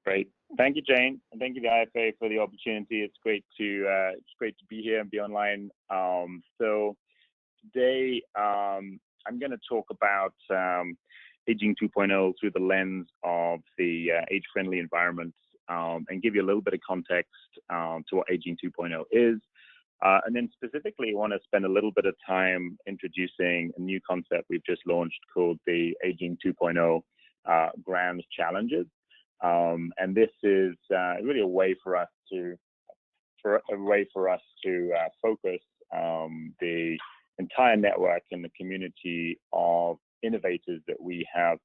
Great. Thank you, Jane, and thank you, the IFA, for the opportunity. It's great to be here and be online. So today, I'm going to talk about Aging 2.0 through the lens of the age-friendly environment, and give you a little bit of context to what Aging 2.0 is. And then specifically, I want to spend a little bit of time introducing a new concept we've just launched called the Aging 2.0 Grand Challenges. And this is really a way for us to focus the entire network and the community of innovators that we have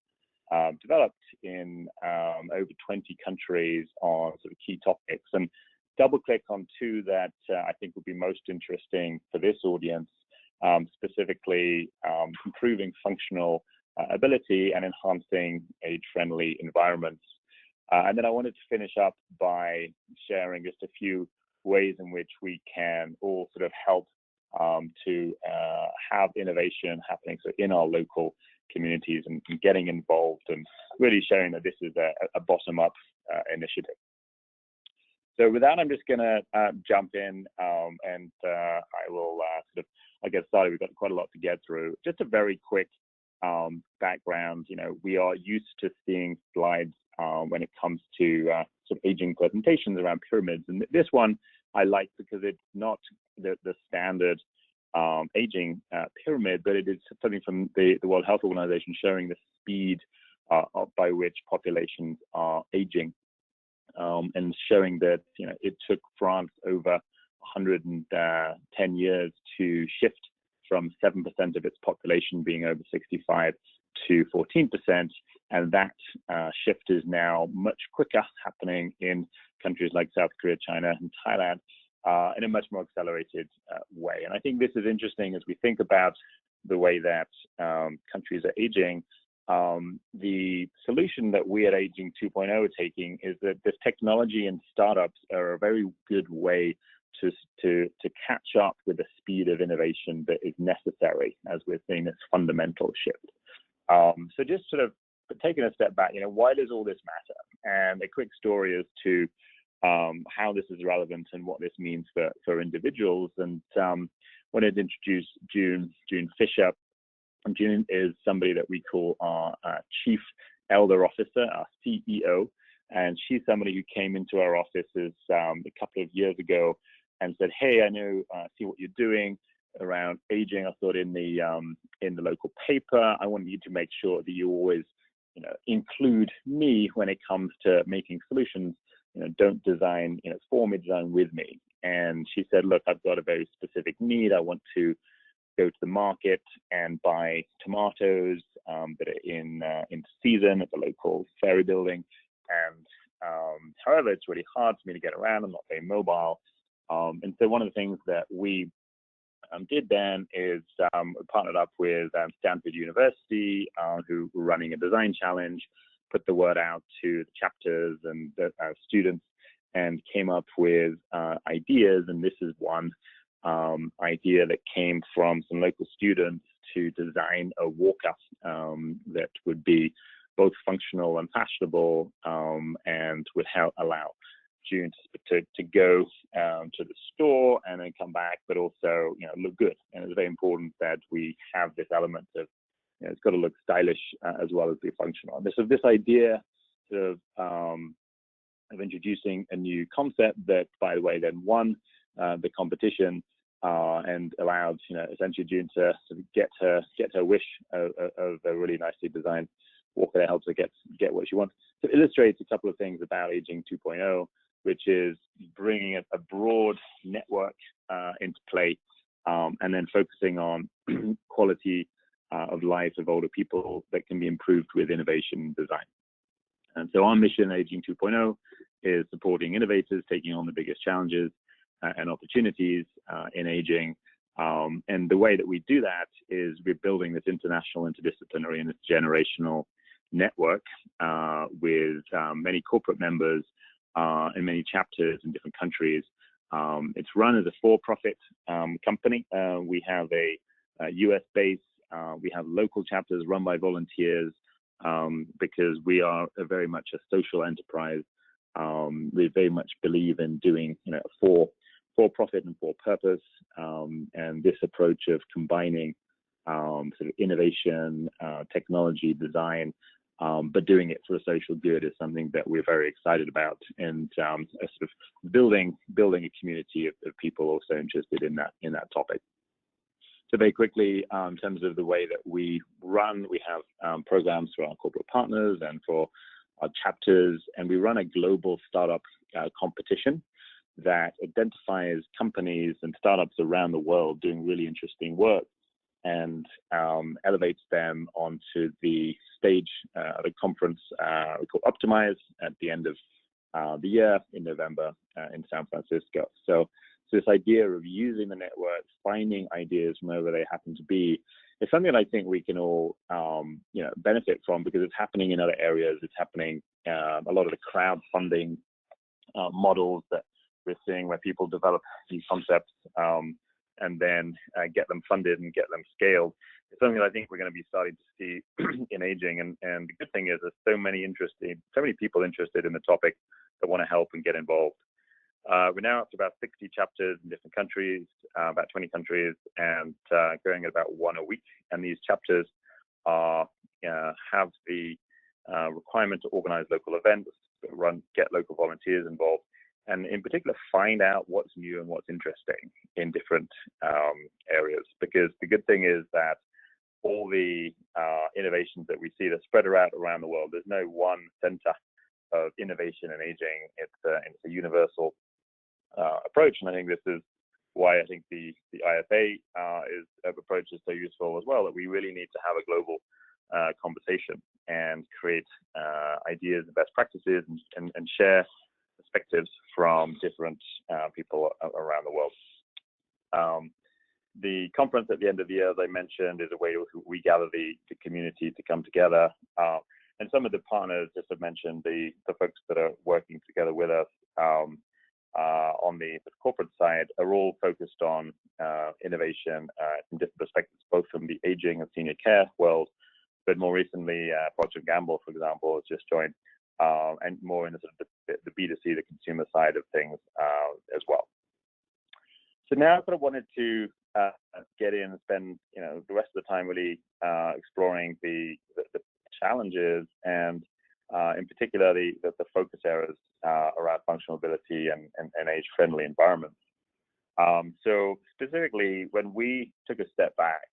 developed in over 20 countries on sort of key topics, and double click on two that I think would be most interesting for this audience, specifically improving functional ability and enhancing age-friendly environments. And then I wanted to finish up by sharing just a few ways in which we can all sort of help to have innovation happening in our local communities and getting involved, and really showing that this is a bottom-up initiative. So with that, I'm just going to jump in, and I will I'll get started. We've got quite a lot to get through. Just a very quick background. We are used to seeing slides when it comes to sort of aging presentations around pyramids, and this one I like because it's not the standard aging pyramid, but it is something from the World Health Organization showing the speed by which populations are aging, and showing that it took France over 110 years to shift from 7% of its population being over 65 to 14%, and that shift is now much quicker happening in countries like South Korea, China, and Thailand in a much more accelerated way. And I think this is interesting as we think about the way that countries are aging. The solution that we at Aging 2.0 are taking is that this technology and startups are a very good way to catch up with the speed of innovation that is necessary as we're seeing this fundamental shift. So just sort of taking a step back, why does all this matter? And a quick story as to how this is relevant and what this means for individuals. And wanted to introduce June Fisher. June is somebody that we call our Chief Elder Officer, our CEO, and she's somebody who came into our offices a couple of years ago and said, "Hey, I know, see what you're doing around aging. I thought in the local paper, I want you to make sure that you always, include me when it comes to making solutions. Don't design, for me, design with me." And she said, "Look, I've got a very specific need. I want to go to the market and buy tomatoes that are in season at the local ferry building. And however, it's really hard for me to get around. I'm not very mobile." And so one of the things that we did then is we partnered up with Stanford University, who were running a design challenge, put the word out to the chapters and the students, and came up with ideas. And this is one idea that came from some local students to design a walker that would be both functional and fashionable, and would allow June to go to the store and then come back, but also look good. And it's very important that we have this element of it's got to look stylish as well as be functional. And this idea of introducing a new concept that, by the way, then won the competition and allowed essentially June to sort of get her wish of a really nicely designed walker that helps her get what she wants. So it illustrates a couple of things about Aging 2.0, which is bringing a broad network into play, and then focusing on quality of life of older people that can be improved with innovation design. And so our mission, Aging 2.0, is supporting innovators taking on the biggest challenges and opportunities in aging. And the way that we do that is we're building this international, interdisciplinary, and generational network with many corporate members and many chapters in different countries. It's run as a for-profit company. We have a US base. We have local chapters run by volunteers because we are very much a social enterprise We very much believe in doing, for profit and for purpose, and this approach of combining sort of innovation, technology, design, but doing it for a social good is something that we're very excited about, and sort of building a community of people also interested in that topic. So very quickly, in terms of the way that we run, we have programs for our corporate partners and for our chapters, and we run a global startup competition that identifies companies and startups around the world doing really interesting work and elevates them onto the stage at a conference we call Optimize at the end of the year in November in San Francisco. So this idea of using the network, finding ideas from wherever they happen to be, is something that I think we can all benefit from, because it's happening in other areas. It's happening a lot of the crowdfunding models that we're seeing, where people develop these concepts and then get them funded and get them scaled. It's something that I think we're going to be starting to see in aging. And the good thing is there's so many people interested in the topic that want to help and get involved. We're now up to about 60 chapters in different countries, about 20 countries, and going at about one a week. And these chapters have the requirement to organize local events, get local volunteers involved, and in particular find out what's new and what's interesting in different areas. Because the good thing is that all the innovations that we see, they're spread around the world. There's no one center of innovation in aging. It's a universal approach, and I think this is why I think the IFA approach is so useful as well, that we really need to have a global conversation and create ideas and best practices and share perspectives from different people around the world. The conference at the end of the year, as I mentioned, is a way we gather the community to come together. And some of the partners, just to mention, the folks that are working together with us on the corporate side, are all focused on innovation from different perspectives, both from the aging and senior care world, but more recently, Procter & Gamble, for example, has just joined, and more in the sort of the B2C, the consumer side of things as well. So now I sort of wanted to get in and spend the rest of the time really exploring the challenges and in particular the focus areas around functional ability and age-friendly environments. So specifically, when we took a step back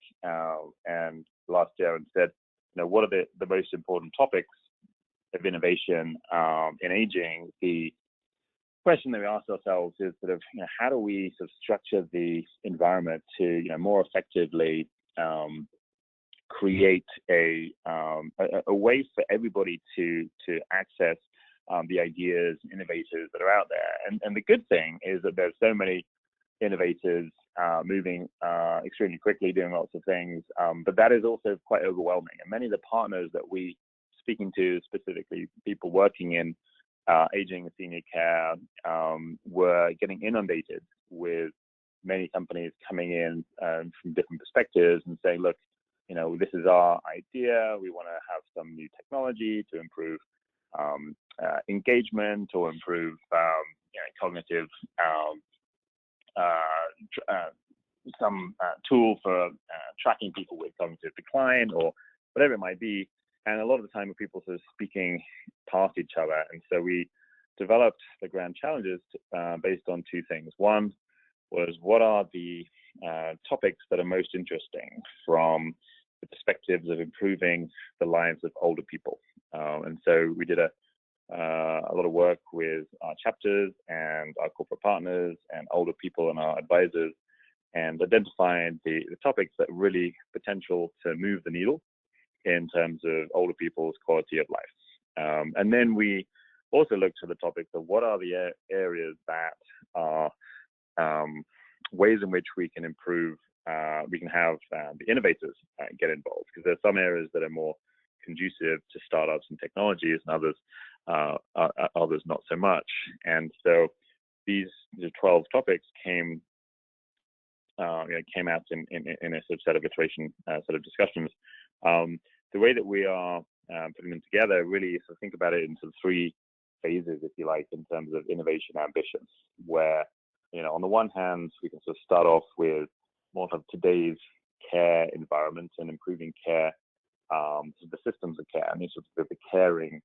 and last year and said, what are the most important topics of innovation in aging, the question that we asked ourselves is sort of, how do we sort of structure the environment to, more effectively create a way for everybody to access the ideas, innovators that are out there. And the good thing is that there's so many innovators moving extremely quickly, doing lots of things, but that is also quite overwhelming. And many of the partners that we speaking to, specifically people working in aging and senior care, were getting inundated with many companies coming in from different perspectives and saying, look, this is our idea. We want to have some new technology to improve engagement or improve cognitive, some tool for tracking people with cognitive decline or whatever it might be. And a lot of the time, people sort of speaking past each other. And so we developed the grand challenges based on two things. One was, what are the topics that are most interesting from the perspectives of improving the lives of older people? And so we did a lot of work with our chapters and our corporate partners and older people and our advisors, and identifying the topics that really potential to move the needle in terms of older people's quality of life. And then we also looked at the topics of what are the areas that are ways in which we can improve, we can have the innovators get involved, because there's some areas that are more conducive to startups and technologies, and others not so much. And so the 12 topics came out in a set of iteration, set of discussions. The way that we are putting them together really is to think about it in sort of three phases, if you like, in terms of innovation ambitions, where, on the one hand, we can sort of start off with more of today's care environment and improving care, the systems of care, and these sort of the caring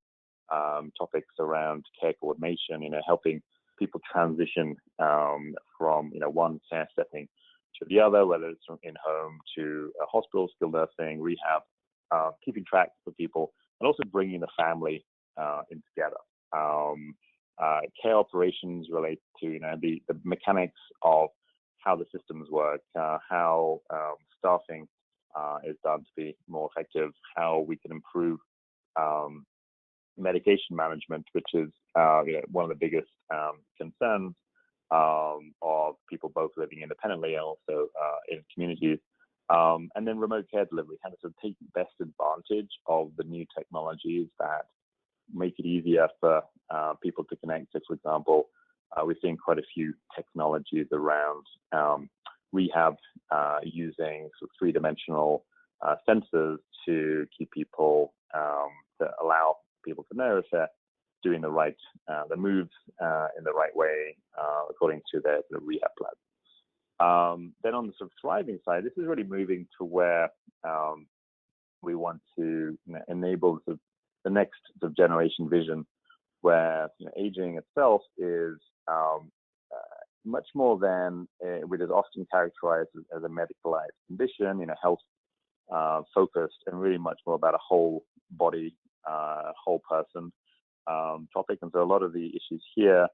topics around care coordination, helping people transition from, one care setting to the other, whether it's from in-home to a hospital, skilled nursing, rehab, keeping track for people, and also bringing the family in together. Care operations relate to, the mechanics of how the systems work, how staffing is done to be more effective, how we can improve medication management, which is one of the biggest concerns of people both living independently and also in communities. And then remote care delivery, how to sort of take best advantage of the new technologies that make it easier for people to connect. So, for example, we're seeing quite a few technologies around rehab using sort of three-dimensional sensors to keep people, to allow people to know if they're doing the right, the moves in the right way according to their rehab plan. Then on the sort of thriving side, this is really moving to where we want to enable sort of the next sort of generation vision, where aging itself is much more than what is often characterized as a medicalized condition, health focused, and really much more about a whole body, whole person topic. And so a lot of the issues here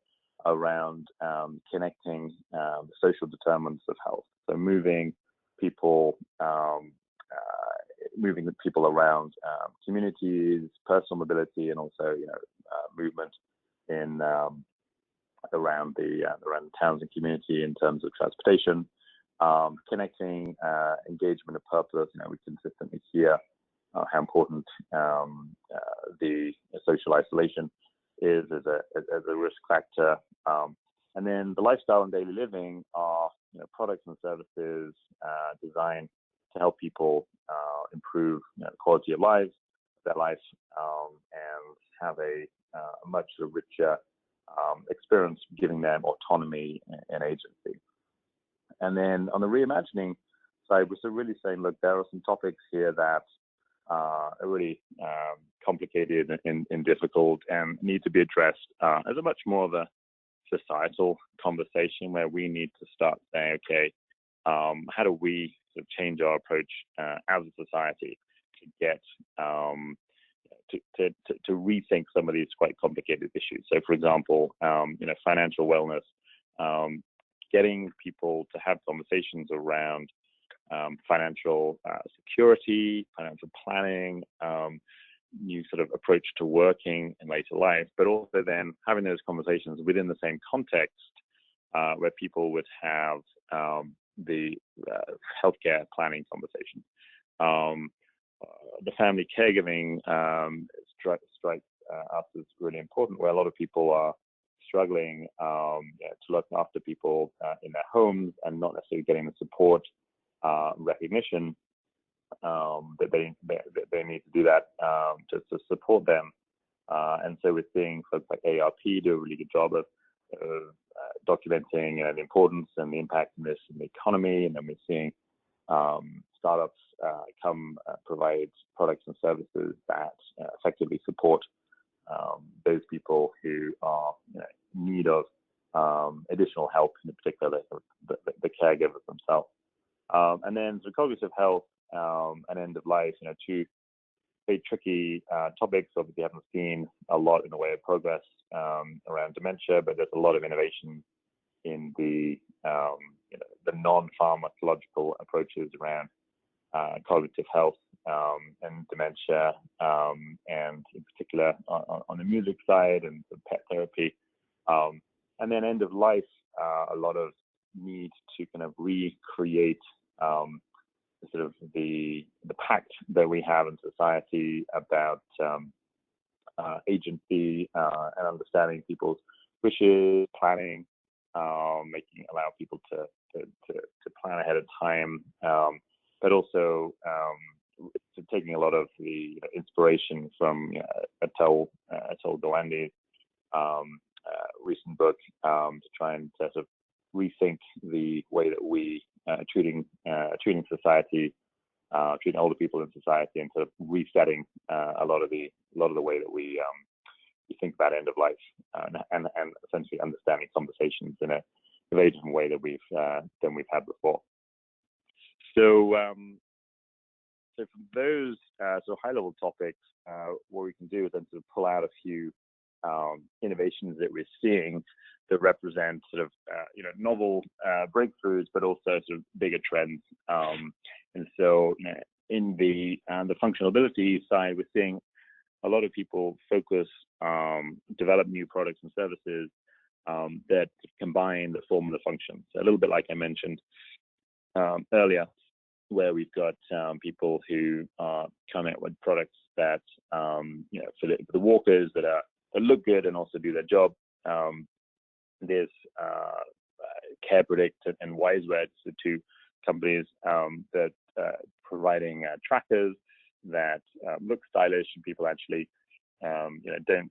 around connecting the social determinants of health, so moving people around communities, personal mobility, and also movement in around the towns and community in terms of transportation, connecting engagement and purpose. We consistently hear how important the social isolation is as a risk factor. And then the lifestyle and daily living are products and services designed to help people improve the quality of their life, and have a much richer experience, giving them autonomy and agency. And then on the reimagining side, we're really saying, look, there are some topics here that are really complicated and difficult and need to be addressed as a much more of a societal conversation, where we need to start saying, okay, how do we sort of change our approach as a society to get to rethink some of these quite complicated issues. So, for example, financial wellness, getting people to have conversations around financial security, financial planning, new sort of approach to working in later life, but also then having those conversations within the same context where people would have the healthcare planning conversation. The family caregiving strikes us as really important, where a lot of people are struggling to look after people in their homes and not necessarily getting the support, recognition that they need to do that to support them. And so we're seeing folks like ARP do a really good job of documenting the importance and the impact of this in the economy. And then we're seeing startups provide products and services that effectively support those people who are in need of additional help, in particular the caregivers themselves. And then the cognitive health and end of life, two very tricky topics. Obviously, haven't seen a lot in the way of progress around dementia, but there's a lot of innovation in the non-pharmacological approaches around cognitive health and dementia, and in particular on the music side and the pet therapy. And then end of life, a lot of need to kind of recreate sort of the pact that we have in society about agency and understanding people's wishes, planning, allow people to plan ahead of time, but also taking a lot of the inspiration from Atul Gawande's recent book to try and sort of rethink the way that we treating society, treating older people in society, and sort of resetting a lot of the way that we think about end of life, and essentially understanding conversations in a very different way that we've had before. So so from those sort of high level topics, what we can do is then sort of pull out a few innovations that we're seeing that represent sort of novel breakthroughs, but also sort of bigger trends. And so in the functionality side, we're seeing a lot of people focus, develop new products and services that combine the form and the function. So a little bit like I mentioned earlier, where we've got people who come out with products that for the walkers that look good and also do their job. There's Care Predict and WiseWed, the two companies that providing trackers that look stylish, and people actually don't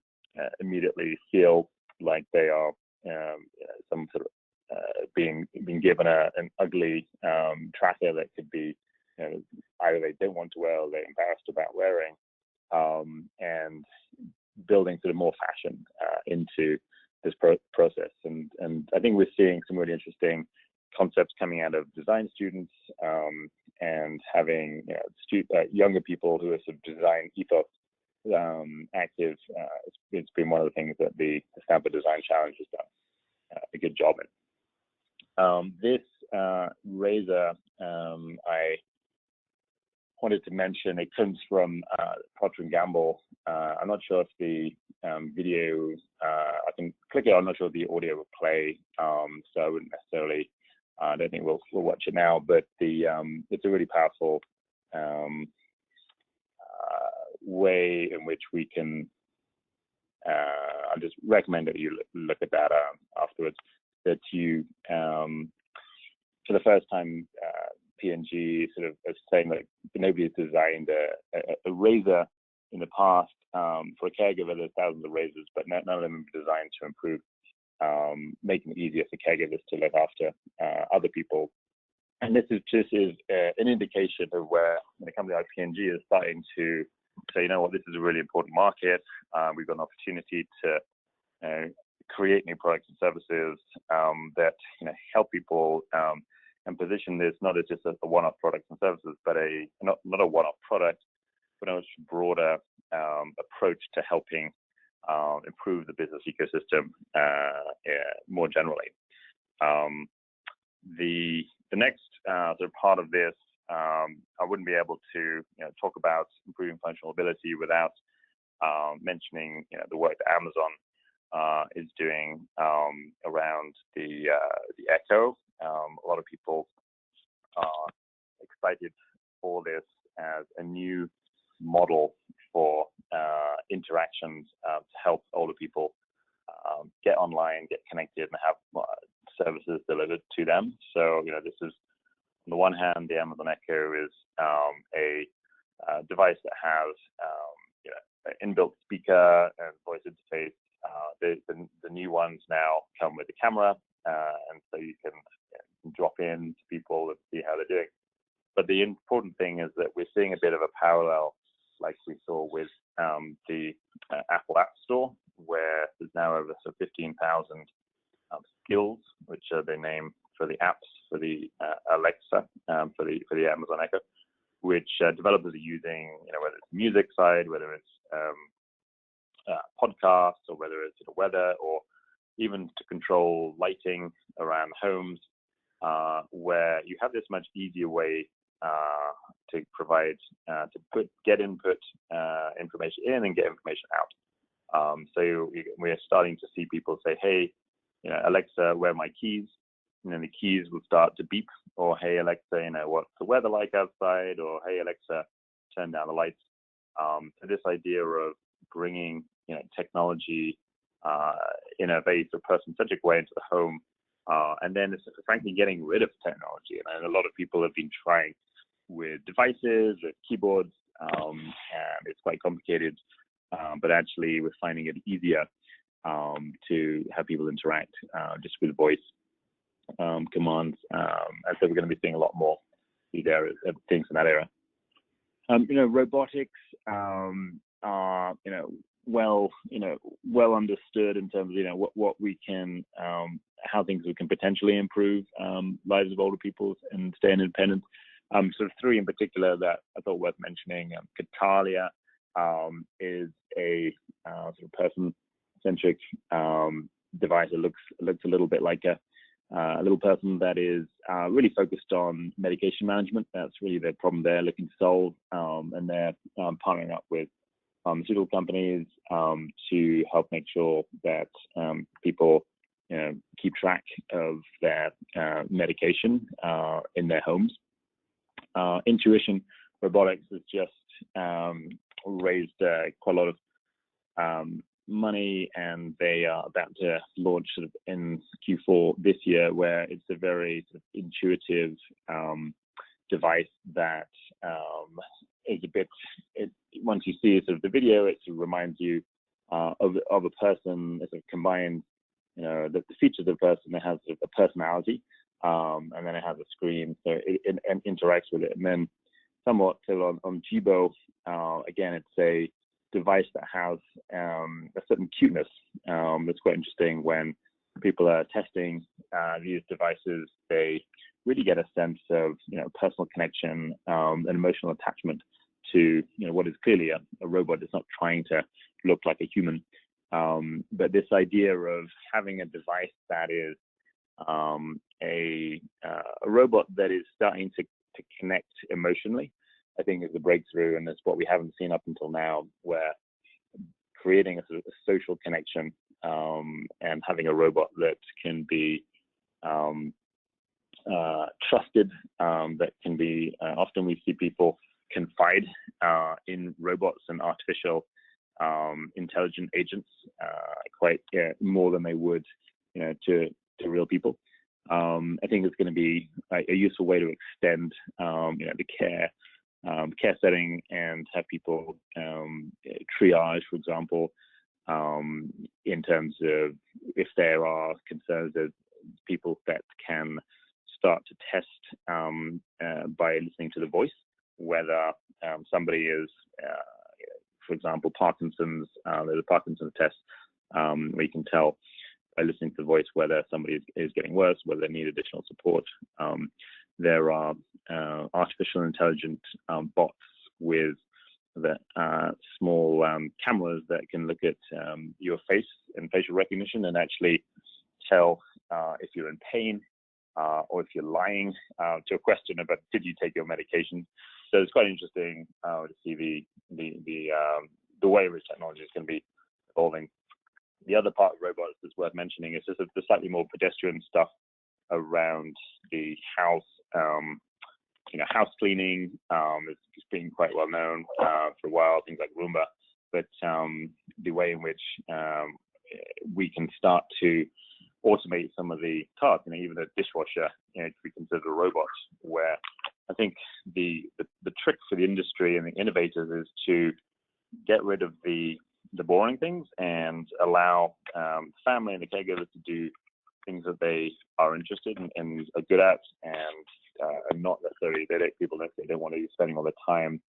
immediately feel like they are some sort of being given an ugly tracker that could be either they don't want to wear or they're embarrassed about wearing, and building sort of more fashion into this process. And I think we're seeing some really interesting concepts coming out of design students, and having younger people who are sort of design ethos active. It's been one of the things that the Stanford Design Challenge has done a good job in. This razor, I wanted to mention, it comes from Procter & Gamble. I'm not sure if the video, I can click it. I'm not sure if the audio will play, so I wouldn't necessarily, I don't think we'll watch it now, but it's a really powerful way in which we can, I just recommend that you look at that afterwards, that you, for the first time, P&G sort of is saying that nobody's designed a razor in the past for a caregiver. There's thousands of razors, but none of them are designed to improve, making it easier for caregivers to look after other people. And this is an indication of where a company like P&G is starting to say, you know what, this is a really important market. We've got an opportunity to create new products and services that help people, and position this not as just a one-off products and services, but not a one-off product, but a much broader approach to helping improve the business ecosystem more generally. The next sort of part of this, I wouldn't be able to talk about improving functional ability without mentioning the work that Amazon is doing around the Echo. A lot of people are excited for this as a new model for interactions to help older people get online, get connected, and have services delivered to them. So, this is, on the one hand, the Amazon Echo is a device that has an inbuilt speaker and voice interface. The new ones now come with a camera, and so you can drop in to people and see how they're doing. But the important thing is that we're seeing a bit of a parallel, like we saw with the Apple App Store, where there's now over 15,000 skills, which are the name for the apps for the Alexa, for the Amazon Echo, which developers are using, whether it's music side, whether it's podcasts, or whether it's weather, or even to control lighting around homes, where you have this much easier way to provide, get input information in and get information out. So we're starting to see people say, hey, Alexa, where are my keys? And then the keys will start to beep, or hey, Alexa, what's the weather like outside? Or hey, Alexa, turn down the lights. So this idea of bringing technology in a very person-centric way into the home, and then it's frankly getting rid of technology. And a lot of people have been trying with devices, with keyboards, and it's quite complicated. But actually, we're finding it easier to have people interact just with voice commands. And so we're going to be seeing a lot more these areas, things in that area. Robotics are well understood in terms of what we can, how things we can potentially improve lives of older people and staying independent. Sort of three in particular that I thought worth mentioning. Catalia is a sort of person-centric device. It looks a little bit like a little person that is really focused on medication management. That's really the problem they're looking to solve, and they're partnering up with pharmaceutical companies to help make sure that people keep track of their medication in their homes. Intuition Robotics has just raised quite a lot of money, and they are about to launch sort of in Q4 this year, where it's a very sort of intuitive device that is a bit. Once you see sort of the video, it sort of reminds you of a person. It sort of combines, the features of the person that has sort of a personality, and then it has a screen, so it interacts with it. And then somewhat so on Jibo, again, it's a device that has a certain cuteness. That's quite interesting. When people are testing these devices, they really get a sense of personal connection and emotional attachment to what is clearly a robot. It's not trying to look like a human, but this idea of having a device that is a robot that is starting to connect emotionally, I think is a breakthrough, and it's what we haven't seen up until now, where creating a sort of a social connection and having a robot that can be trusted, that can be, often we see people confide in robots and artificial intelligent agents quite more than they would to real people. I think it's going to be a useful way to extend the care setting and have people triage, for example, in terms of if there are concerns of people that can start to test by listening to the voice, whether somebody is, for example, Parkinson's. There's a Parkinson's test where you can tell by listening to the voice whether somebody is getting worse, whether they need additional support. There are artificial intelligent bots with the small cameras that can look at your face and facial recognition and actually tell if you're in pain or if you're lying to a question about did you take your medication. So it's quite interesting to see the way in which technology is going to be evolving. The other part of robots that's worth mentioning is just the slightly more pedestrian stuff around the house. House cleaning is being quite well known for a while, things like Roomba, but the way in which we can start to automate some of the tasks, even a dishwasher, to be considered a robot, where I think the trick for the industry and the innovators is to get rid of the boring things and allow family and the caregivers to do things that they are interested in and are good at, and not necessarily, people don't want to be spending all the time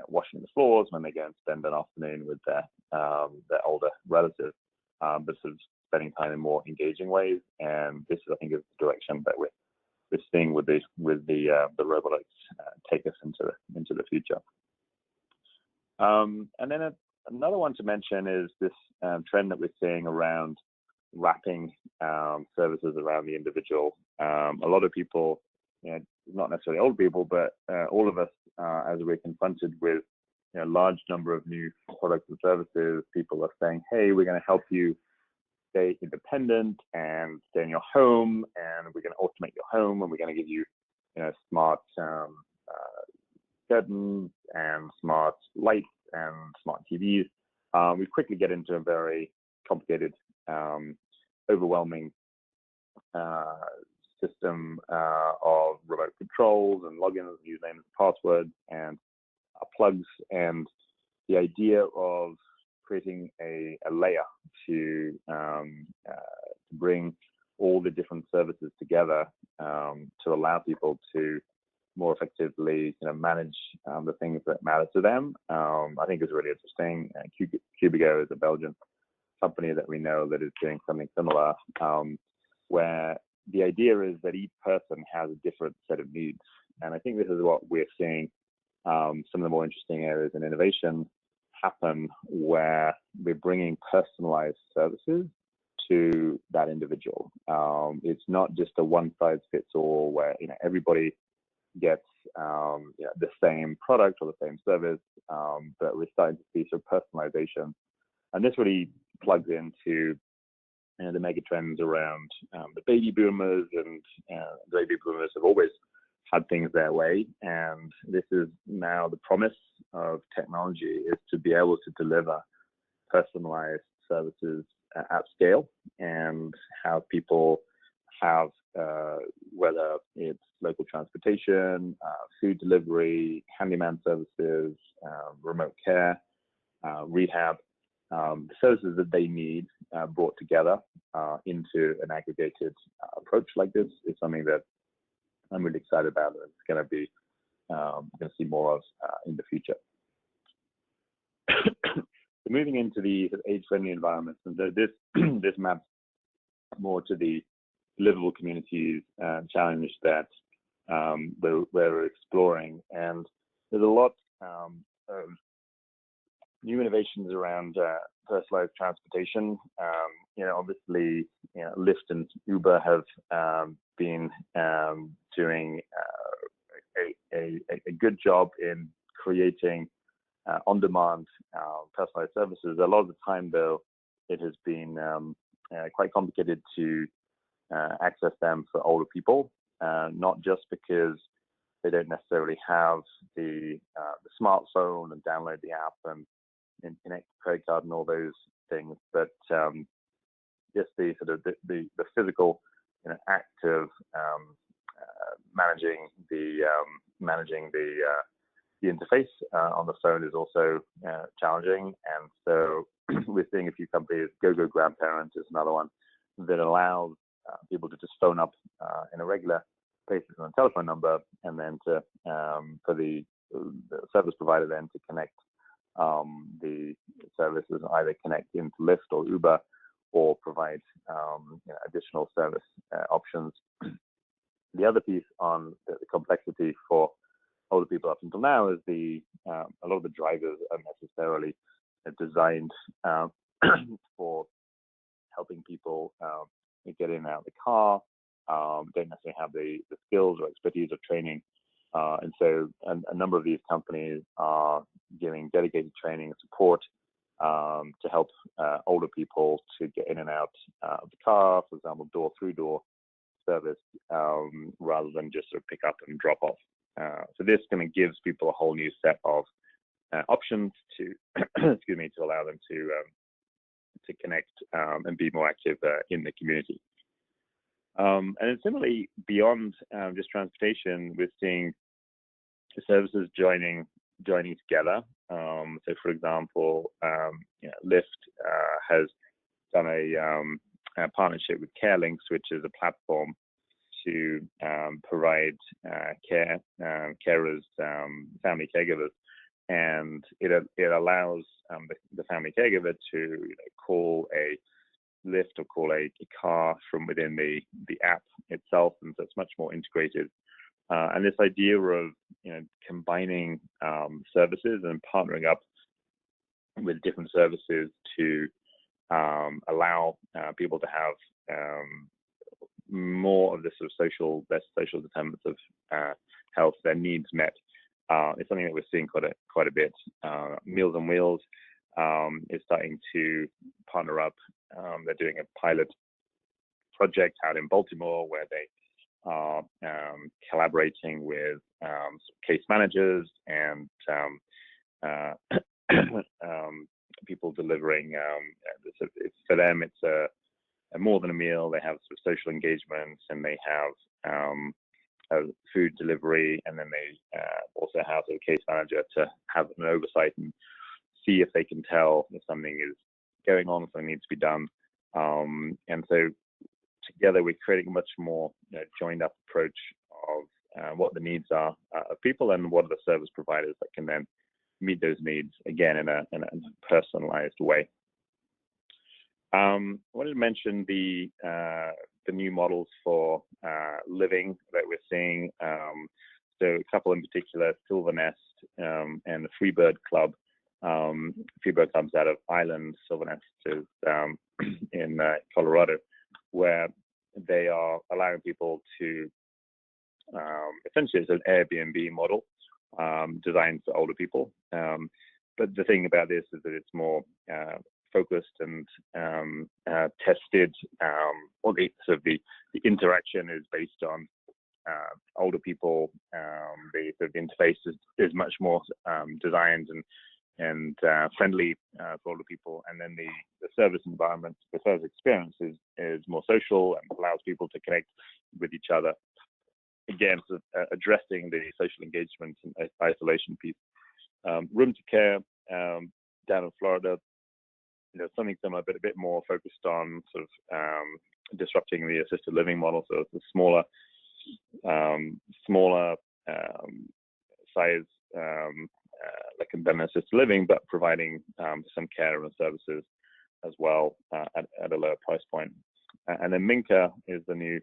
washing the floors when they go and spend an afternoon with their older relative, but sort of spending time in more engaging ways. And this, I think, is the direction that we're seeing with the robotics take us into the future. And then another one to mention is this trend that we're seeing around wrapping services around the individual. A lot of people, not necessarily old people, but all of us, as we're confronted with a large number of new products and services, people are saying, hey, we're going to help you stay independent and stay in your home, and we're going to automate your home, and we're going to give you smart curtains and smart lights and smart TVs. We quickly get into a very complicated, overwhelming system of remote controls and logins, usernames, passwords, and plugs. And the idea of creating a layer to bring all the different services together to allow people to more effectively manage the things that matter to them. I think is really interesting. Cubigo is a Belgian company that we know that is doing something similar, where the idea is that each person has a different set of needs. And I think this is what we're seeing some of the more interesting areas in innovation happen, where we're bringing personalized services to that individual. It's not just a one-size-fits-all where everybody gets the same product or the same service, but we're starting to see some personalization, and this really plugs into the mega trends around the baby boomers, and the baby boomers have always had things their way, and this is now the promise of technology, is to be able to deliver personalized services at scale and have people have whether it's local transportation, food delivery, handyman services, remote care, rehab, the services that they need brought together into an aggregated approach like this is something that I'm really excited about, and it's going to be going to see more of in the future. So moving into the age-friendly environments, and so this maps more to the livable communities challenge that we're exploring, and there's a lot of new innovations around personalized transportation. Obviously, Lyft and Uber have been doing a good job in creating on-demand personalized services. A lot of the time, though, it has been quite complicated to access them for older people, not just because they don't necessarily have the smartphone and download the app and connect the credit card and all those things, but just the sort of the physical act of managing the interface on the phone is also challenging. And so we're seeing a few companies. GoGo Grandparent is another one that allows people to just phone up in a regular basis on a telephone number, and then to for the service provider then to connect the services, either connect into Lyft or Uber, or provide additional service options. The other piece on the complexity for older people up until now is a lot of the drivers are necessarily designed for helping people get in and out of the car, don't necessarily have the skills or expertise or training. And so a number of these companies are giving dedicated training and support to help older people to get in and out of the car, for example, door-through-door service, rather than just sort of pick up and drop off. So this kind of gives people a whole new set of options to, excuse me, to allow them to connect and be more active in the community. And then similarly, beyond just transportation, we're seeing services joining together. So, for example, Lyft has done a partnership with CareLinks, which is a platform to provide carers, family caregivers, and it allows the family caregiver to call a Lyft or call a car from within the app itself, and so it's much more integrated. And this idea of combining services and partnering up with different services to allow people to have more of the sort of less social determinants of health, their needs met, is something that we're seeing quite a bit. Meals on Wheels is starting to partner up. They're doing a pilot project out in Baltimore where they are collaborating with case managers and people delivering. For them, it's a more than a meal. They have sort of social engagements, and they have food delivery, and then they also have a case manager to have an oversight and see if they can tell if something is going on, if something needs to be done. And so together we're creating a much more joined up approach of what the needs are of people and what are the service providers that can then meet those needs, again, in a personalized way. I wanted to mention the new models for living that we're seeing. So a couple in particular, Silver Nest and the Freebird Club. Freebird Club's out of Ireland, Silver Nest is in Colorado, where they are allowing people to, essentially it's an Airbnb model designed for older people. But the thing about this is that it's more focused and tested, or the interaction is based on older people. The interface is much more designed and friendly for older people, and then the service environment, the service experience is more social and allows people to connect with each other. Again, sort of, addressing the social engagement and isolation piece. Room to Care down in Florida, something similar, but a bit more focused on sort of disrupting the assisted living model. So it's a smaller size, like an assisted living, but providing some care and services as well at a lower price point. And then Minka is the new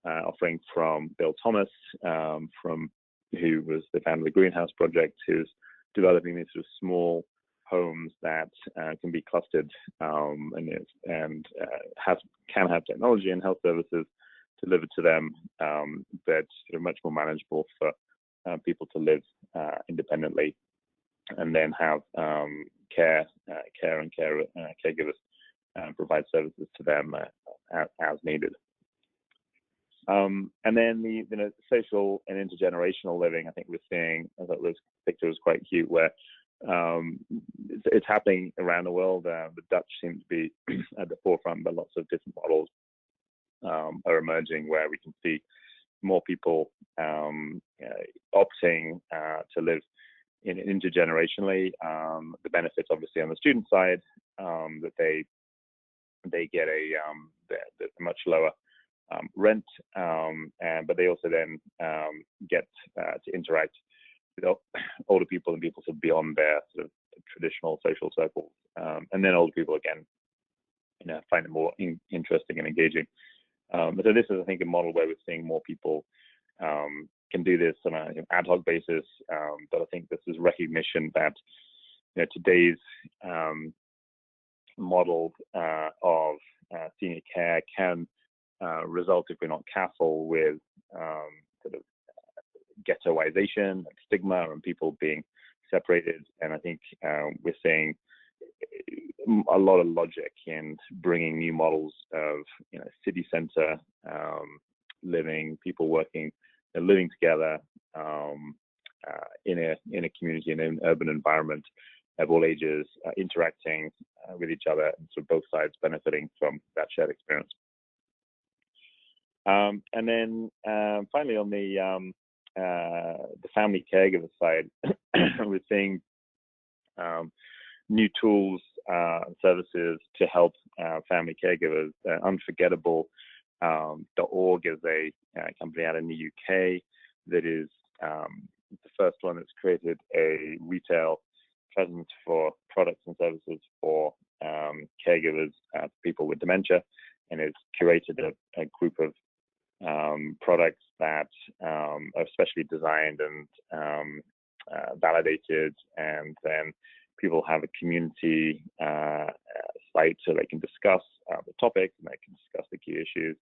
offering from Bill Thomas, who was the founder of the Greenhouse Project, who's developing these sort of small homes that can be clustered and can have technology and health services delivered to them, that are much more manageable for people to live independently, and then have caregivers provide services to them as needed. And then the social and intergenerational living, I think we're seeing, I thought this picture was quite cute, where it's happening around the world. The Dutch seem to be at the forefront, but lots of different models are emerging where we can see more people opting to live intergenerationally. The benefits, obviously, on the student side, that they get a much lower rent, but they also then get to interact with older people and people sort of beyond their sort of traditional social circles, and then older people again, find it more interesting and engaging. So this is, I think, a model where we're seeing more people can do this on an ad hoc basis, but I think this is recognition that today's model of senior care can result, if we're not careful, with sort of ghettoization and stigma and people being separated. And I think we're seeing a lot of logic in bringing new models of city center living, people working, living together in a community, in an urban environment of all ages, interacting with each other, and so both sides benefiting from that shared experience. And then finally, on the family caregiver side, we're seeing new tools and services to help family caregivers. Unforgettable.org is a company out in the UK that is the first one that's created a retail presence for products and services for caregivers, people with dementia, and has curated a group of products that are specially designed and validated, and then people have a community site so they can discuss the topics and they can discuss the key issues.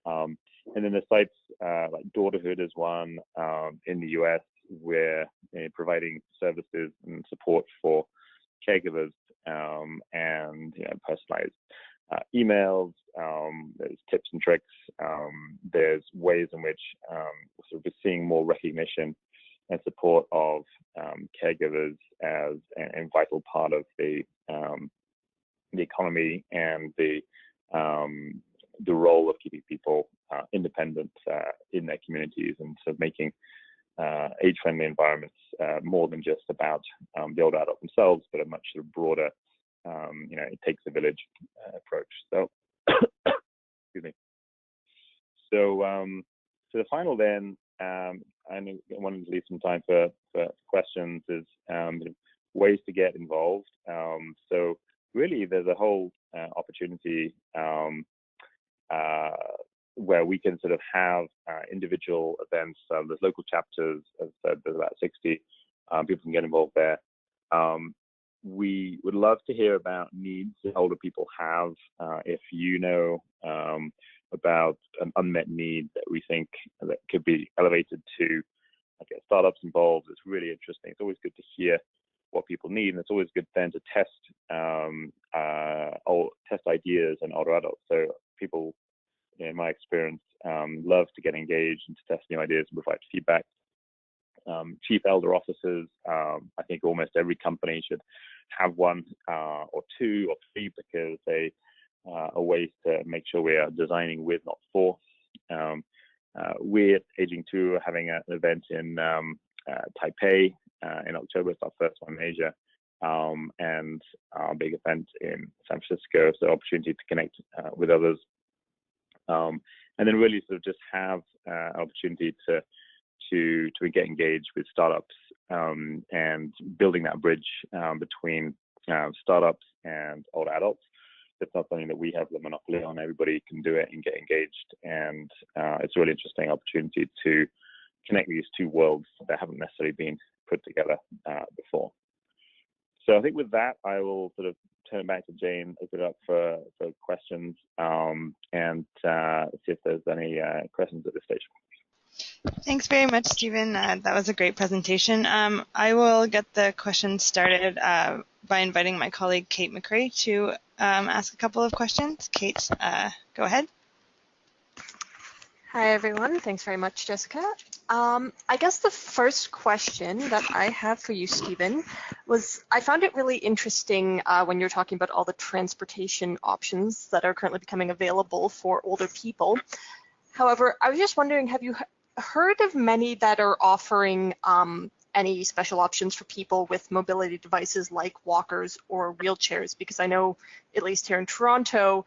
And then the sites like Daughterhood is one in the US, where providing services and support for caregivers, and personalized emails, there's tips and tricks, there's ways in which we're seeing more recognition and support of caregivers as a vital part of the economy and the role of keeping people independent in their communities, and so making age-friendly environments more than just about the older adult themselves, but a much sort of broader, it takes a village approach. So, excuse me. So, the final then, I wanted to leave some time for questions, is ways to get involved. So really, there's a whole opportunity where we can sort of have individual events. There's local chapters, as I said, there's about 60 people can get involved there. We would love to hear about needs that older people have. If you know about an unmet need that we think that could be elevated to get startups involved, it's really interesting. It's always good to hear what people need, and it's always good then to test ideas in older adults. So people, in my experience, love to get engaged and to test new ideas and provide feedback. Chief elder officers, I think almost every company should have one or two or three, because they are ways to make sure we are designing with, not for. We at Aging2 are having an event in Taipei in October. It's our first one in Asia, and our big event in San Francisco. So opportunity to connect with others, and then really sort of just have an opportunity to get engaged with startups, and building that bridge between startups and old adults. It's not something that we have the monopoly on. Everybody can do it and get engaged, and it's a really interesting opportunity to connect these two worlds that haven't necessarily been put together before. So I think with that, I will sort of turn it back to Jane, open it up for questions, and see if there's any questions at this stage. Thanks very much, Stephen. That was a great presentation. I will get the questions started by inviting my colleague Kate McRae to ask a couple of questions. Kate, go ahead. Hi, everyone. Thanks very much, Jessica. I guess the first question that I have for you, Stephen, was I found it really interesting when you're talking about all the transportation options that are currently becoming available for older people. However, I was just wondering, have you heard of many that are offering any special options for people with mobility devices like walkers or wheelchairs? Because I know, at least here in Toronto,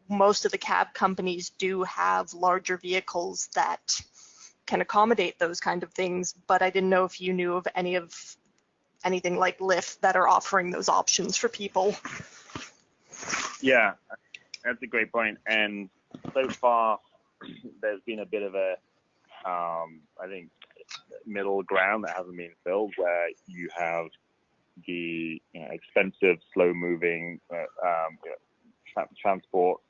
most of the cab companies do have larger vehicles that can accommodate those kind of things, but I didn't know if you knew of anything like Lyft that are offering those options for people. Yeah, that's a great point. And so far, there's been a bit of a, I think, middle ground that hasn't been filled, where you have the expensive, slow-moving transport,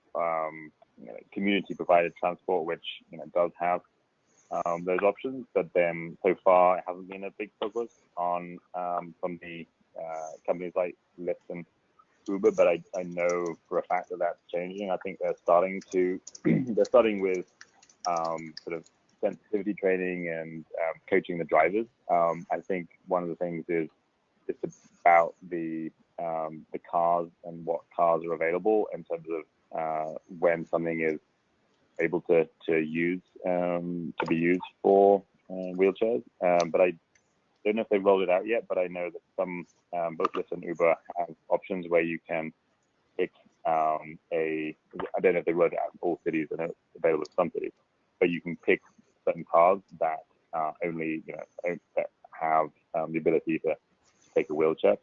community-provided transport, which does have those options, but then so far it hasn't been a big focus on from the companies like Lyft and Uber. But I know for a fact that that's changing. I think they're starting with sort of sensitivity training and coaching the drivers. I think one of the things is it's about the cars and what cars are available in terms of when something is able to be used for wheelchairs. But I don't know if they've rolled it out yet. But I know that some both Lyft and Uber have options where you can pick I don't know if they rolled it out in all cities. I know it's available in some cities, but you can pick certain cars that only that have the ability to take a wheelchair.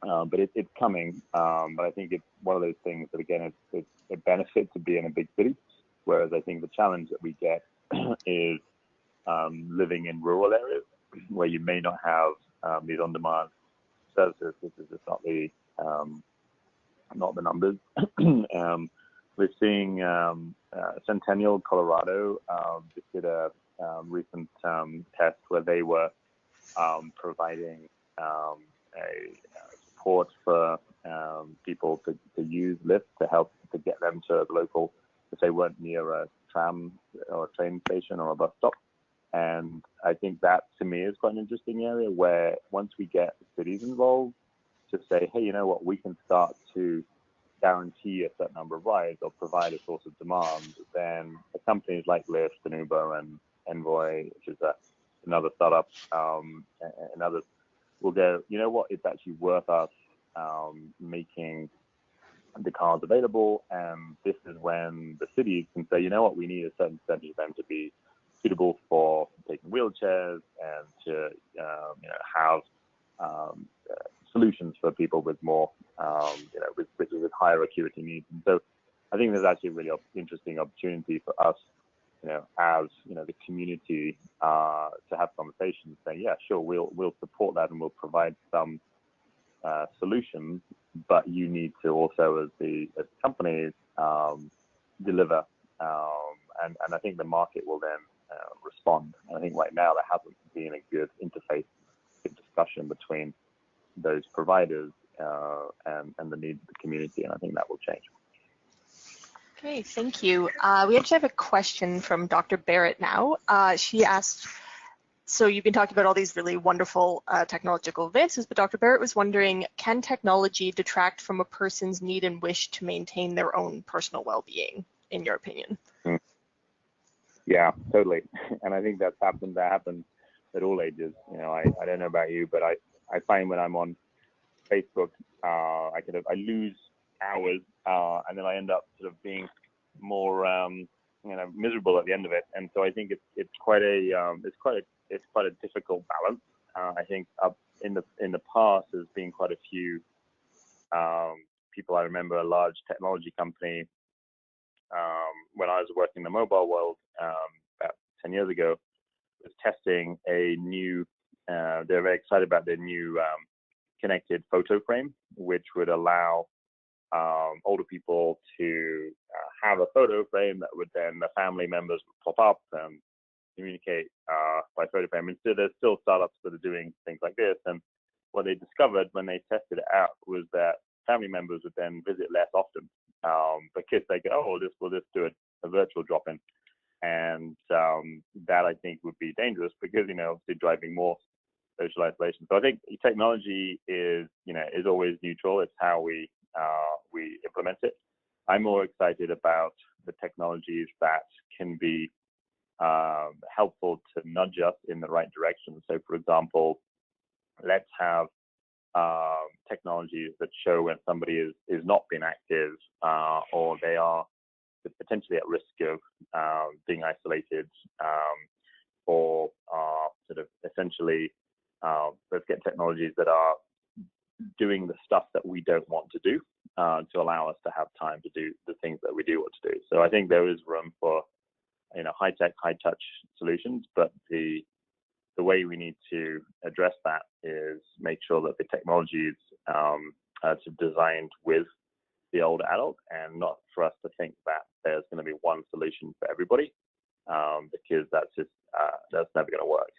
But it's coming. But I think it's one of those things that, again, it's a benefit to be in a big city, whereas I think the challenge that we get is living in rural areas where you may not have these on-demand services. This is just not the numbers. We're seeing Centennial, Colorado, just did a recent test where they were providing support for people to use Lyft to help to get them to the local, if they weren't near a tram or a train station or a bus stop. And I think that, to me, is quite an interesting area where once we get the cities involved to say, hey, you know what, we can start to guarantee a certain number of rides or provide a source of demand, then the companies like Lyft and Uber and Envoy, which is a another startup, and others will go, you know what, it's actually worth us making the cars available, and this is when the cities can say, you know what, we need a certain percentage of them to be suitable for taking wheelchairs and to have solutions for people with more with higher acuity needs. And so I think there's actually a really interesting opportunity for us, as the community, to have conversations saying, yeah, sure, we'll support that and we'll provide some solutions, but you need to also, as companies, deliver, and I think the market will then respond. And I think right now there hasn't been a good interface, good discussion between those providers and the needs of the community, and I think that will change. Okay, thank you. We actually have a question from Dr. Barrett now. She asked, so you've been talking about all these really wonderful technological advances, but Dr. Barrett was wondering, can technology detract from a person's need and wish to maintain their own personal well-being, in your opinion? Yeah, totally. And I think that happens at all ages. I don't know about you, but I find when I'm on Facebook, I lose hours, and then I end up sort of being more miserable at the end of it. And so I think it's quite a difficult balance. I think up in the past there's been quite a few people. I remember a large technology company when I was working in the mobile world about 10 years ago was testing a new. They're very excited about their new connected photo frame, which would allow older people to have a photo frame that would then the family members would pop up and communicate by photo frame. And so there's still startups that are doing things like this. And what they discovered when they tested it out was that family members would then visit less often because they go, oh, we'll just do a virtual drop-in. And that I think would be dangerous because, obviously driving more social isolation. So I think technology is always neutral. It's how we implement it. I'm more excited about the technologies that can be helpful to nudge us in the right direction. So, for example, let's have technologies that show when somebody is not being active or they are potentially at risk of being isolated, or sort of essentially let's get technologies that are doing the stuff that we don't want to do to allow us to have time to do the things that we do want to do. So I think there is room for high-tech, high-touch solutions, but the way we need to address that is make sure that the technology is designed with the older adult, and not for us to think that there's going to be one solution for everybody, because that's never going to work.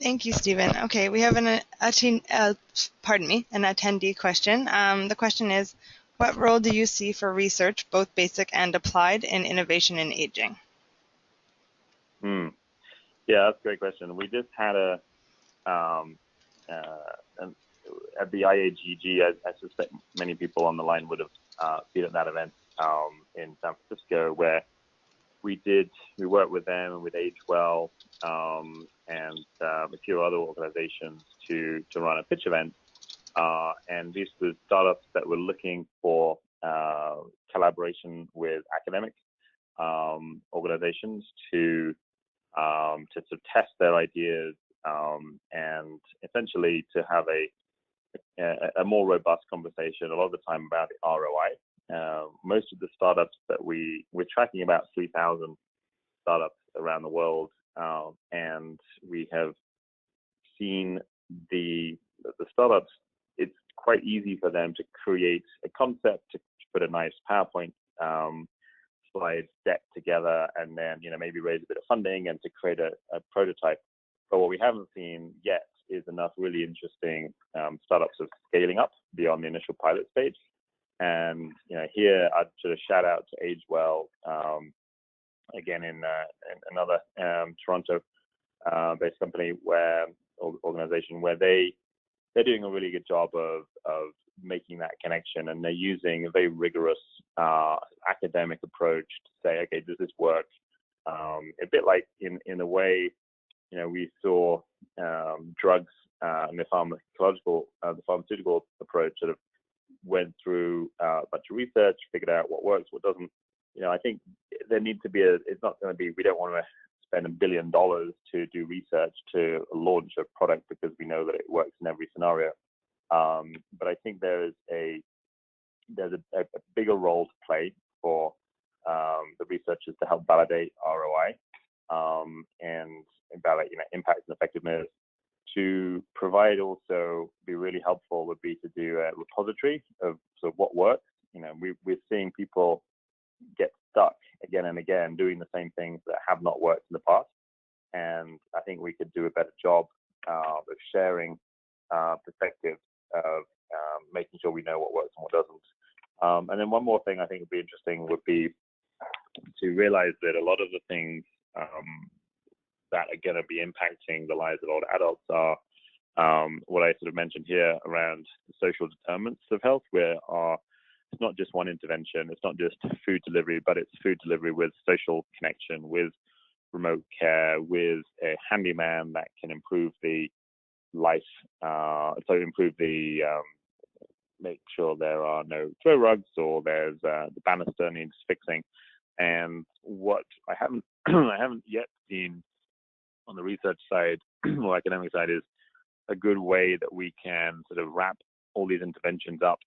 Thank you, Stephen. Okay, we have an attendee question. The question is, what role do you see for research, both basic and applied, in innovation in aging? Yeah, that's a great question. We just had at the IAGG, I suspect many people on the line would have been at that event in San Francisco, where we worked with them and with Agewell and a few other organizations to run a pitch event. And these were startups that were looking for collaboration with academic organizations to sort of test their ideas and essentially to have a more robust conversation a lot of the time about the ROI. Most of the startups that we're tracking about 3,000 startups around the world, and we have seen the startups. It's quite easy for them to create a concept, to put a nice PowerPoint slide deck together, and then maybe raise a bit of funding and to create a prototype. But what we haven't seen yet is enough really interesting startups of scaling up beyond the initial pilot stage. And here I'd sort of shout out to Agewell, again in another Toronto-based company organization where they're doing a really good job of making that connection, and they're using a very rigorous academic approach to say, okay, does this work A bit like in a way, we saw drugs and the pharmaceutical approach sort of went through a bunch of research, figured out what works, what doesn't. I think there needs to be it's not going to be, we don't want to spend $1 billion to do research to launch a product because we know that it works in every scenario. But I think there's a bigger role to play for the researchers to help validate ROI and validate impact and effectiveness. To provide also be really helpful would be to do a repository of sort of what works. We're seeing people get stuck again and again doing the same things that have not worked in the past, and I think we could do a better job of sharing perspectives of making sure we know what works and what doesn't. And then one more thing I think would be interesting would be to realize that a lot of the things that are going to be impacting the lives of older adults are what I sort of mentioned here around the social determinants of health, where it's not just one intervention, it's not just food delivery, but it's food delivery with social connection, with remote care, with a handyman that can improve the life, make sure there are no throw rugs or there's the banister needs fixing. And what I haven't yet seen on the research side or academic side is a good way that we can sort of wrap all these interventions up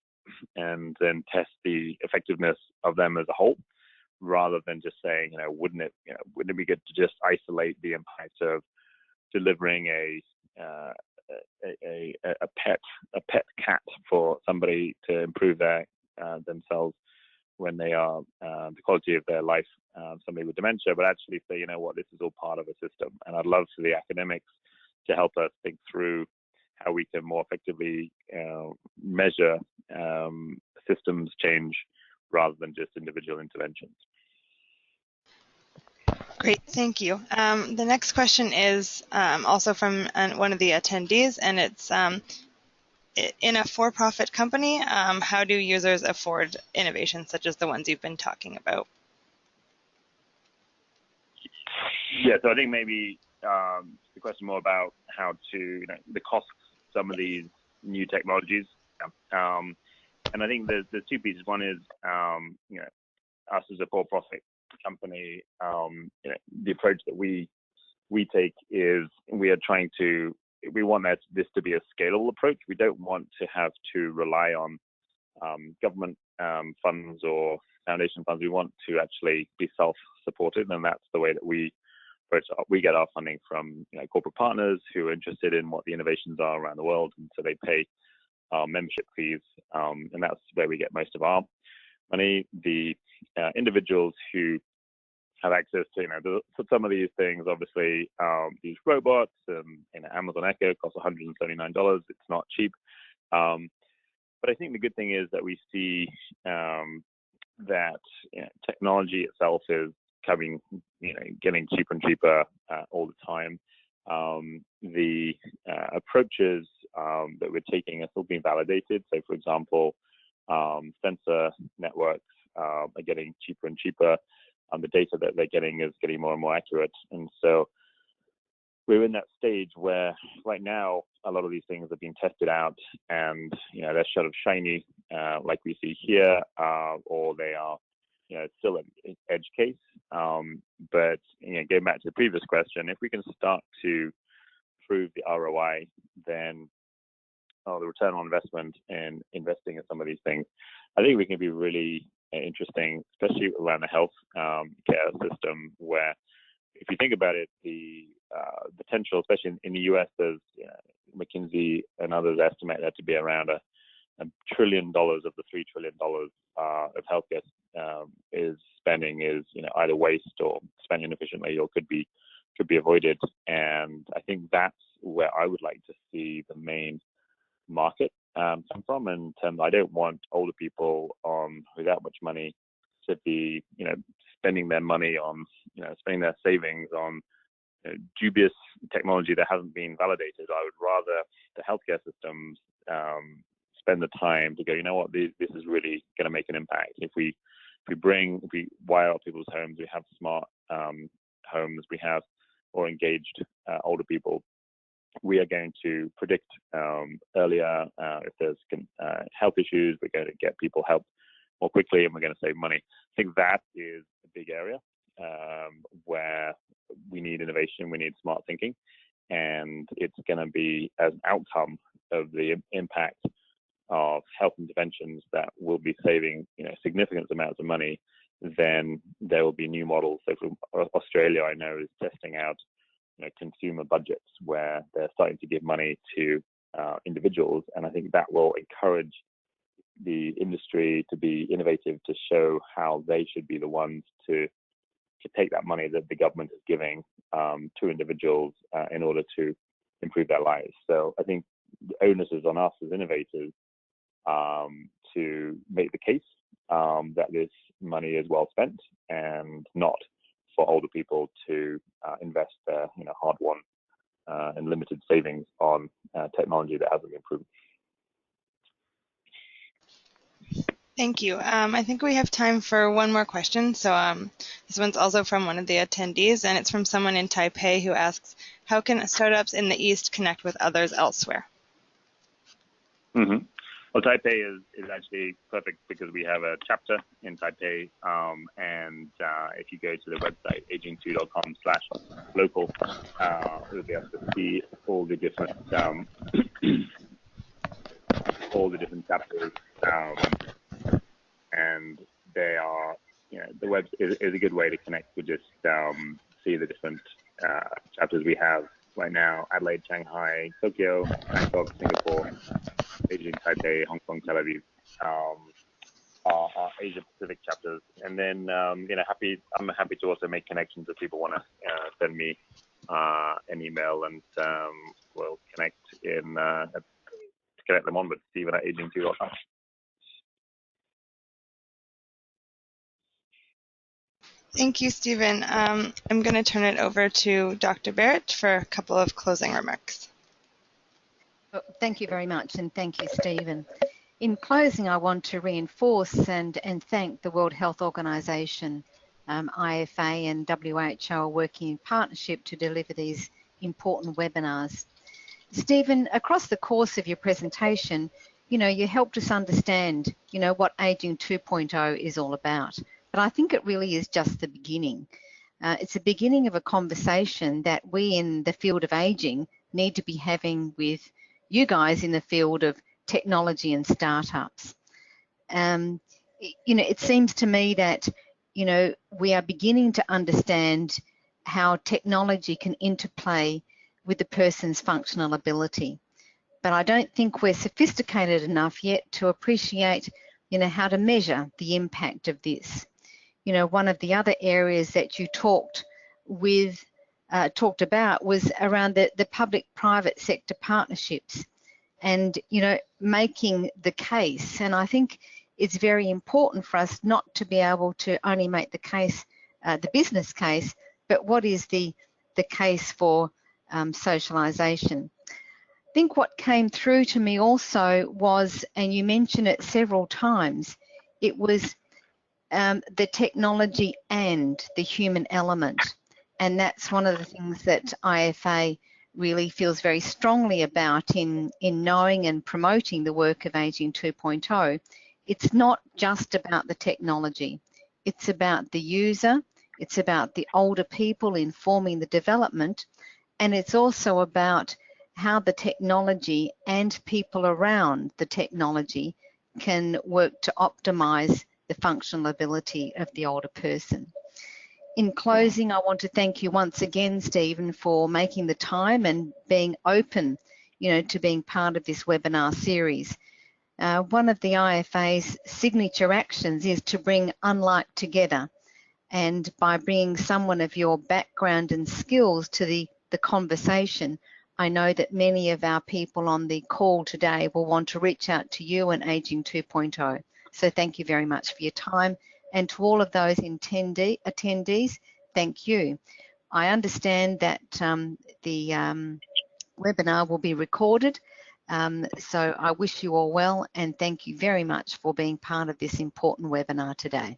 and then test the effectiveness of them as a whole, rather than just saying, wouldn't it be good to just isolate the impact of delivering a pet cat for somebody to improve their themselves when they are the quality of their life, somebody with dementia, but actually say, this is all part of a system. And I'd love for the academics to help us think through how we can more effectively measure systems change rather than just individual interventions. Great, thank you. The next question is also from one of the attendees, and it's in a for-profit company, how do users afford innovations such as the ones you've been talking about? Yeah, so I think maybe the question more about how to, the costs of some of these new technologies. And I think there's two pieces. One is, us as a for-profit company, the approach that we take is we want this to be a scalable approach. We don't want to have to rely on government funds or foundation funds. We want to actually be self-supported, and that's the way that we get our funding from corporate partners who are interested in what the innovations are around the world, and so they pay membership fees, and that's where we get most of our money. The individuals who have access to, for some of these things, obviously, these robots and Amazon Echo costs $179. It's not cheap. But I think the good thing is that we see that technology itself is getting cheaper and cheaper all the time. The approaches that we're taking are still being validated. So, for example, sensor networks are getting cheaper and cheaper. The data that they're getting is getting more and more accurate. And so we're in that stage where right now a lot of these things are being tested out, and they're sort of shiny, like we see here, or they are still an edge case. But going back to the previous question, if we can start to prove the ROI, then the return on investment in investing in some of these things, I think we can be really interesting, especially around the health care system, where if you think about it, the potential, especially in the US, there's McKinsey and others estimate that to be around $1 trillion of the $3 trillion of healthcare is spending is either waste or spent inefficiently or could be avoided. And I think that's where I would like to see the main market come from. In terms, I don't want older people without much money to be spending their money on spending their savings on dubious technology that hasn't been validated. I would rather the healthcare systems spend the time to go, this is really going to make an impact. If we wire up people's homes, we have smart homes we have or engaged older people, we are going to predict earlier if there's health issues. We're going to get people help more quickly, and we're going to save money. I think that is a big area where we need innovation, we need smart thinking, and it's going to be as an outcome of the impact of health interventions that will be saving significant amounts of money. Then there will be new models. So from Australia, I know is testing out consumer budgets where they're starting to give money to individuals, and I think that will encourage the industry to be innovative, to show how they should be the ones to take that money that the government is giving to individuals in order to improve their lives. So I think the onus is on us as innovators to make the case that this money is well spent, and not for older people to invest their hard-won and limited savings on technology that hasn't been proven. Thank you. I think we have time for one more question. So this one's also from one of the attendees, and it's from someone in Taipei who asks, how can startups in the East connect with others elsewhere? Mm-hmm. Well, Taipei is actually perfect because we have a chapter in Taipei, and if you go to the website aging2.com/local, you'll be able to see all the different chapters, and they are, the web is a good way to connect to just see the different chapters we have right now: Adelaide, Shanghai, Tokyo, Bangkok, Singapore, Beijing, Taipei, Hong Kong, Tel Aviv, our Asia Pacific chapters. And then, I'm happy to also make connections if people want to send me an email, and we'll connect them on with Stephen at aging2.com. Thank you, Stephen. I'm going to turn it over to Dr. Barrett for a couple of closing remarks. Thank you very much, and thank you, Stephen. In closing, I want to reinforce and thank the World Health Organization, IFA and WHO are working in partnership to deliver these important webinars. Stephen, across the course of your presentation, you helped us understand, what Aging 2.0 is all about. But I think it really is just the beginning. It's the beginning of a conversation that we in the field of aging need to be having with you guys in the field of technology and startups. It seems to me that, we are beginning to understand how technology can interplay with the person's functional ability. But I don't think we're sophisticated enough yet to appreciate, how to measure the impact of this. One of the other areas that you talked about was around the public-private sector partnerships and, making the case. And I think it's very important for us not to be able to only make the case, the business case, but what is the case for socialisation. I think what came through to me also was, and you mentioned it several times, it was the technology and the human element. And that's one of the things that IFA really feels very strongly about in knowing and promoting the work of Aging 2.0. It's not just about the technology. It's about the user. It's about the older people informing the development. And it's also about how the technology and people around the technology can work to optimize the functional ability of the older person. In closing, I want to thank you once again, Stephen, for making the time and being open, to being part of this webinar series. One of the IFA's signature actions is to bring unlike together. And by bringing someone of your background and skills to the conversation, I know that many of our people on the call today will want to reach out to you and Aging 2.0. So thank you very much for your time. And to all of those attendees, thank you. I understand that the webinar will be recorded. So I wish you all well, and thank you very much for being part of this important webinar today.